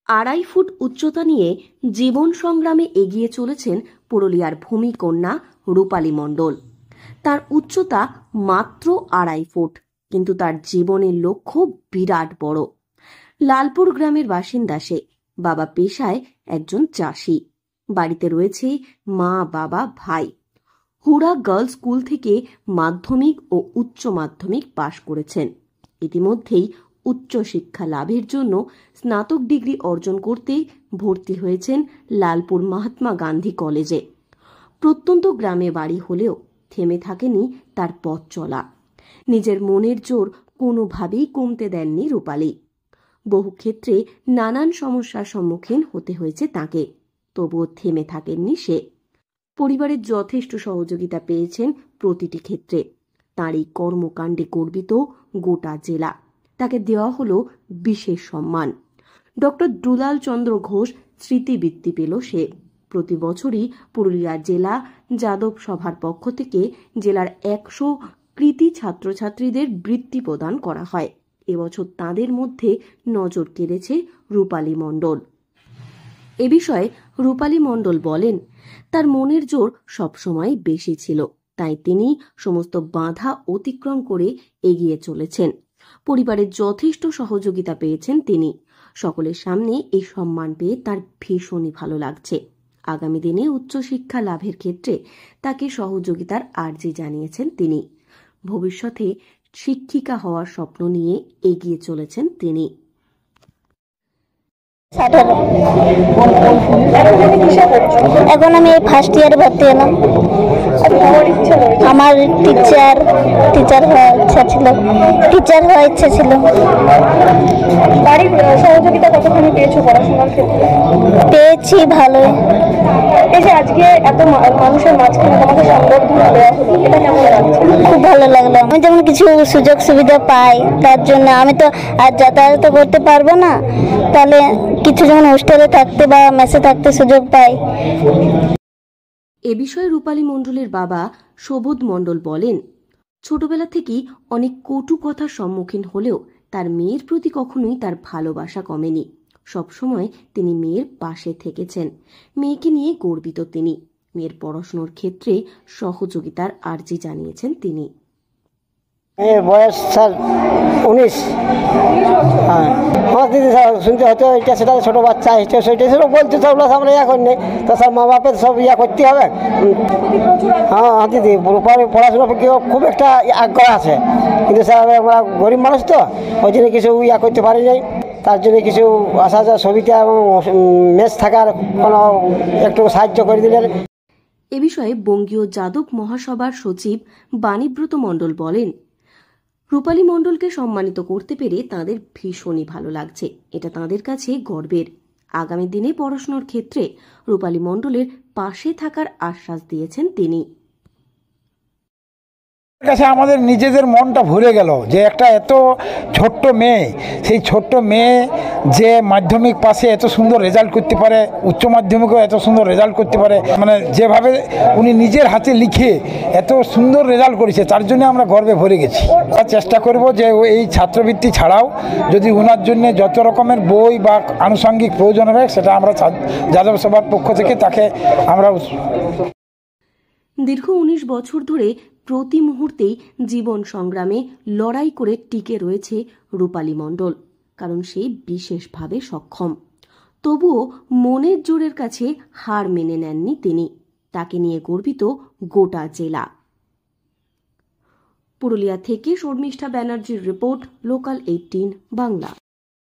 2.5 foot উচ্চতা নিয়ে জীবন সংগ্রামে এগিয়ে চলেছেন পুরুলিয়ার ভূমিকন্যা রূপালী মণ্ডল। তার উচ্চতা মাত্র 2.5 ফুট, কিন্তু তার জীবনের লক্ষ্য বিরাট বড়। লালপুর গ্রামের বাসিন্দা সে। বাবা পেশায় একজন চাষি। বাড়িতে রয়েছে মা, বাবা, ভাই। হুড়া গার্লস স্কুল থেকে মাধ্যমিক ও উচ্চ মাধ্যমিক পাশ করেছেন। ইতিমধ্যেই উচ্চশিক্ষা লাভের জন্য স্নাতক ডিগ্রি অর্জন করতে ভর্তি হয়েছেন লালপুর মহাত্মা গান্ধী কলেজে। প্রত্যন্ত গ্রামে বাড়ি হলেও থেমে থাকেনি তার পথ চলা। নিজের মনের জোর কোনোভাবেই কমতে দেননি রূপালী। বহু ক্ষেত্রে নানান সমস্যার সম্মুখীন হতে হয়েছে তাকে, তবুও থেমে থাকেননি সে। পরিবারের যথেষ্ট সহযোগিতা পেয়েছেন প্রতিটি ক্ষেত্রে। তার এই কর্মকাণ্ডে গর্বিত গোটা জেলা। তাকে দেওয়া হলো বিশেষ সম্মান। ডক্টর দুলাল চন্দ্র ঘোষ স্মৃতিবৃত্তি পেল সে। প্রতি বছরই পুরুলিয়া জেলা যাদব সভার পক্ষ থেকে জেলার 100 কৃতি ছাত্রছাত্রীদের বৃত্তি প্রদান করা হয়। এবছর তাদের মধ্যে নজর কেড়েছে রূপালী মণ্ডল। এ বিষয়ে রূপালী মণ্ডল বলেন, তার মনের জোর সবসময় বেশি ছিল, তাই তিনি সমস্ত বাধা অতিক্রম করে এগিয়ে চলেছেন। পরিবারের যথেষ্ট সহযোগিতা পেয়েছেন তিনি। সকলের সামনে এই সম্মান পেয়ে তার ভীষণই ভালো লাগছে। আগামী দিনে উচ্চশিক্ষা লাভের ক্ষেত্রে তাকে সহযোগিতার আর্জি জানিয়েছেন তিনি। ভবিষ্যতে শিক্ষিকা হওয়ার স্বপ্ন নিয়ে এগিয়ে চলেছেন তিনি। এখন আমি ফার্স্ট ইয়ারে ভর্তি হলাম। আমার টিচার হওয়ার ইচ্ছা ছিল। বাড়ির সহযোগিতা কতখানি পেয়েছো পড়াশোনার ক্ষেত্রে? পেয়েছি ভালোই। এই যে আজকে এত মানুষের মাঝখানে তোমাকে সংবর্ধনা দেওয়া হলো, এটা কেমন লাগছে? খুব ভালো লাগলো। আমি যেমন কিছু সুযোগ সুবিধা পাই, তার জন্য আমি তো আর যাতায়াত করতে পারবো না, তাহলে কিছু যেমন হোস্টেলে থাকতে বা মেসে থাকতে সুযোগ পাই। এ বিষয়ে রূপালী মণ্ডলের বাবা শোভদ মণ্ডল বলেন, ছোটবেলা থেকেই অনেক কটু কথার সম্মুখীন হলেও তার মেয়ের প্রতি কখনোই তার ভালোবাসা কমেনি। সবসময় তিনি মেয়ের পাশে থেকেছেন। মেয়েকে নিয়ে গর্বিত তিনি। মেয়ের পড়াশোনার ক্ষেত্রে সহযোগিতার আর্জি জানিয়েছেন তিনি। বয়স স্যার 19। হ্যাঁ দিদি স্যার শুনতে হতো এটা সেটা, ছোটো বাচ্চা এটা সেটা সেটা বলছে, সবগুলো আমরা এখন নেই তো স্যার মা বাপের সব করতে হবে। হ্যাঁ দিদি পড়াশোনা খুব একটা আগ্রহ আছে, কিন্তু স্যার আমরা গরিব মানুষ তো ওই জন্য কিছু করতে পারি নাই। তার জন্য কিছু আসা যাওয়া সুবিধা এবং মেস থাকার কোনো একটু সাহায্য করে দিলেন। এ বিষয়ে বঙ্গীয় যাদব মহাসভার সচিব বাণীব্রত মণ্ডল বলেন, রূপালী মণ্ডলকে সম্মানিত করতে পেরে তাঁদের ভীষণই ভালো লাগছে। এটা তাঁদের কাছে গর্বের। আগামী দিনে পড়াশোনার ক্ষেত্রে রূপালী মণ্ডলের পাশে থাকার আশ্বাস দিয়েছেন তিনি। কাছে আমাদের নিজেদের মনটা ভরে গেল যে একটা এত ছোট্ট মেয়ে, সেই ছোট্ট মেয়ে যে মাধ্যমিক পাশে এত সুন্দর রেজাল্ট করতে পারে, উচ্চ মাধ্যমিকেও এত সুন্দর রেজাল্ট করতে পারে, মানে যেভাবে উনি নিজের হাতে লিখে এত সুন্দর রেজাল্ট করেছে, তার জন্য আমরা গর্বে ভরে গেছি। চেষ্টা করব যে এই ছাত্রবৃত্তি ছাড়াও যদি ওনার জন্য যত রকমের বই বা আনুষঙ্গিক প্রয়োজন হবে, সেটা আমরা যাদব সভার পক্ষ থেকে তাকে আমরা। দীর্ঘ 19 বছর ধরে প্রতি মুহূর্তেই জীবন সংগ্রামে লড়াই করে টিকে রয়েছে রূপালী মণ্ডল, কারণ সে বিশেষভাবে সক্ষম। তবুও মনের জোরের কাছে হার মেনে নেননি তিনি। তাকে নিয়ে গর্বিত গোটা জেলা। পুরুলিয়া থেকে শর্মিষ্ঠা ব্যানার্জির রিপোর্ট, লোকাল 18 বাংলা।